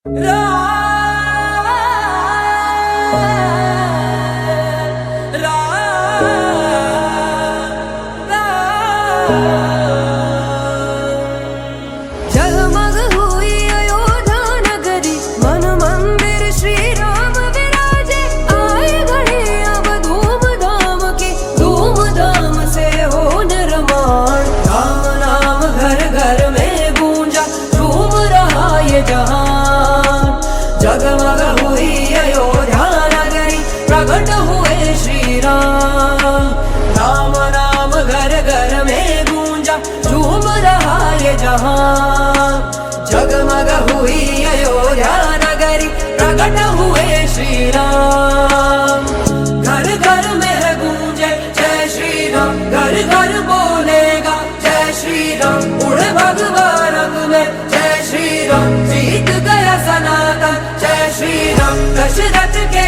जगमग हुई अयोध्या नगरी, मन मंदिर श्री राम विराजे। आए घड़ी अब धूमधाम की, धूमधाम से हो निर्माण। राम नाम घर घर में गूंजा, झूम रहा ये जहान। जगमग हुई अयोध्या नगरी, प्रकट हुए श्री राम। राम नाम घर घर में गूंजा, झूम रहा ये जहान। जगमग हुई अयोध्या नगरी, प्रकट हुए श्री राम। घर घर में गूंजे जय श्री राम, घर घर बोलेगा जय श्री राम। उड़े भगवा रंग में जय श्री राम, जीत गया सनातन जय श्री राम। दशरथ के